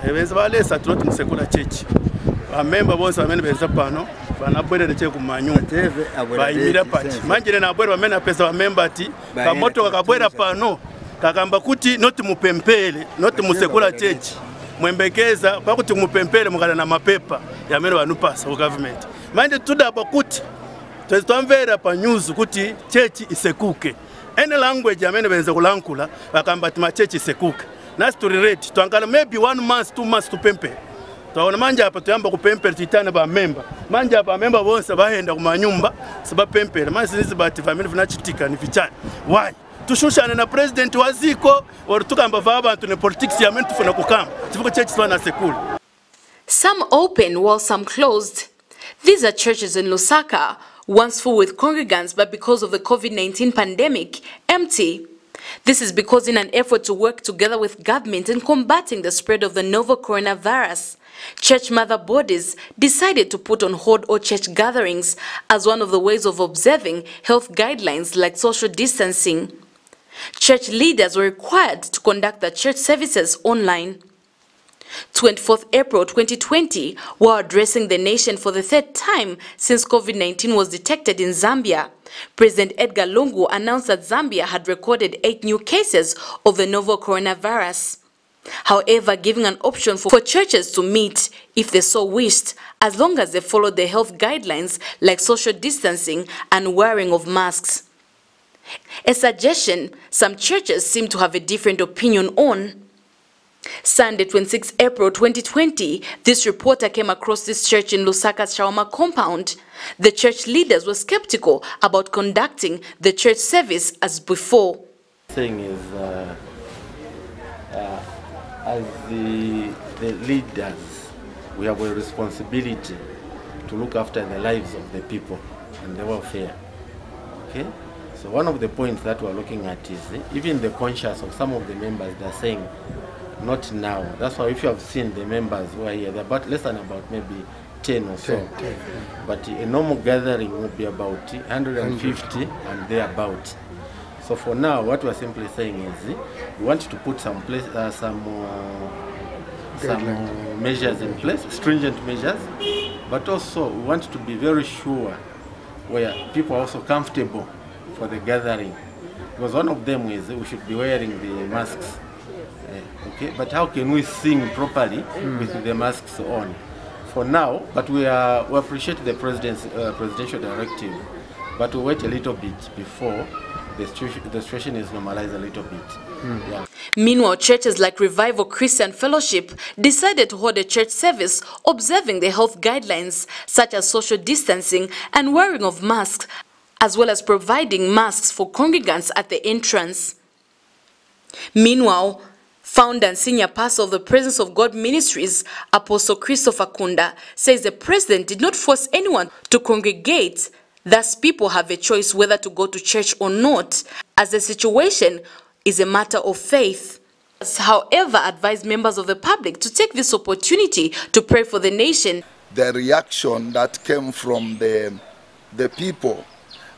Benza balesa tuloti musekula church. Bamemba bonse bamene benza pano banabwerere che kumanyu. Bayimira pati. Manje na abwera bamene pesa bamemba ati kamoto kakabwera pano kakamba kuti noti mupempele noti musekula church. Mwembekeza bakuti mupempele mukala na mapepa yamene banupasa ku government. Manje tudaba kuti twamvera pa news kuti church isekuke. Any language yamene benza kulankula bakamba ati ma church isekuke. Nas to relate to angala maybe 1 month 2 months to pempe to manja hapa tuyamba kupempera titana ba member manja hapa member bonse bahenda kumanyumba saba pempera manje nizi bati family vinachitika ni vichana why tushushana na president waziko or tukamba va abantu ne politics ya mentu funa kukamba tifuko church swana sekulu. Some open while some closed. These are churches in Lusaka, once full with congregants, but because of the COVID-19 pandemic, empty. This is because in an effort to work together with government in combating the spread of the novel coronavirus, church mother bodies decided to put on hold all church gatherings as one of the ways of observing health guidelines like social distancing. Church leaders were required to conduct their church services online. 24th April 2020, while addressing the nation for the third time since COVID-19 was detected in Zambia, President Edgar Lungu announced that Zambia had recorded 8 new cases of the novel coronavirus. However, giving an option for churches to meet if they so wished, as long as they followed the health guidelines like social distancing and wearing of masks. A suggestion some churches seem to have a different opinion on. Sunday, 26 April 2020, this reporter came across this church in Lusaka's Shawarma compound. The church leaders were skeptical about conducting the church service as before. The thing is, as the leaders, we have a responsibility to look after the lives of the people and the welfare. Okay? So one of the points that we're looking at is even the conscience of some of the members, they're saying, not now. That's why if you have seen the members who are here, they're about less than about maybe 10 or so. 10. But a normal gathering would be about 150 and thereabout. So for now, what we're simply saying is we want to put some measures in place, stringent measures, but also we want to be very sure where people are also comfortable for the gathering. Because one of them is we should be wearing the masks. Okay, but how can we sing properly with the masks on? For now, but we appreciate the presidential directive, but we wait a little bit before the situation is normalized a little bit. Yeah. Meanwhile, churches like Revival Christian Fellowship decided to hold a church service observing the health guidelines such as social distancing and wearing of masks, as well as providing masks for congregants at the entrance. Meanwhile, founder and senior pastor of the Presence of God Ministries, Apostle Christopher Kunda, says the president did not force anyone to congregate, thus people have a choice whether to go to church or not, as the situation is a matter of faith. However, advised members of the public to take this opportunity to pray for the nation. The reaction that came from the people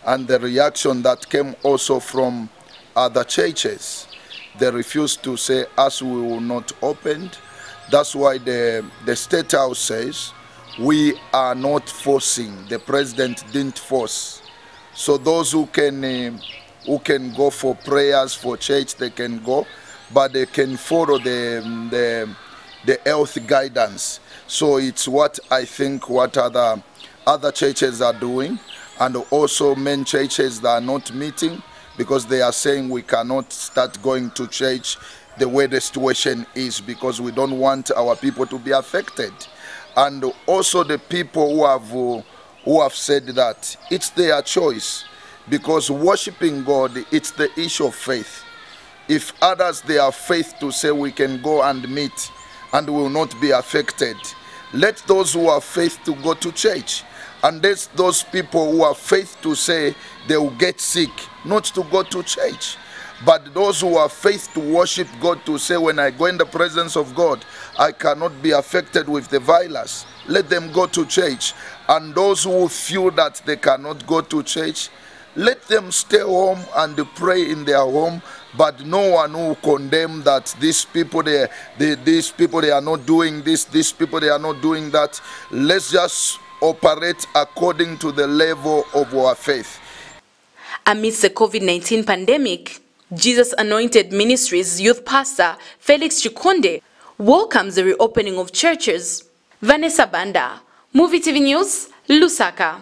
and the reaction that came also from other churches, they refused to say, as we will not open. That's why the State House says, we are not forcing. The president didn't force. So those who can go for prayers for church, they can go, but they can follow the health guidance. So it's what I think what other churches are doing, and also main churches that are not meeting, because they are saying we cannot start going to church the way the situation is, because we don't want our people to be affected. And also the people who have said that it's their choice, because worshiping God, it's the issue of faith. If others, they have faith to say we can go and meet and will not be affected, let those who have faith to go to church. And there's those people who have faith to say they will get sick, not to go to church. But those who have faith to worship God, to say when I go in the presence of God, I cannot be affected with the virus, let them go to church. And those who feel that they cannot go to church, let them stay home and pray in their home but no one who condemn that these people they are not doing this, these people they are not doing that. Let's just operate according to the level of our faith. Amidst the COVID-19 pandemic, Jesus Anointed Ministries youth pastor Felix Chikonde welcomes the reopening of churches. Vanessa Banda, Movie TV News, Lusaka.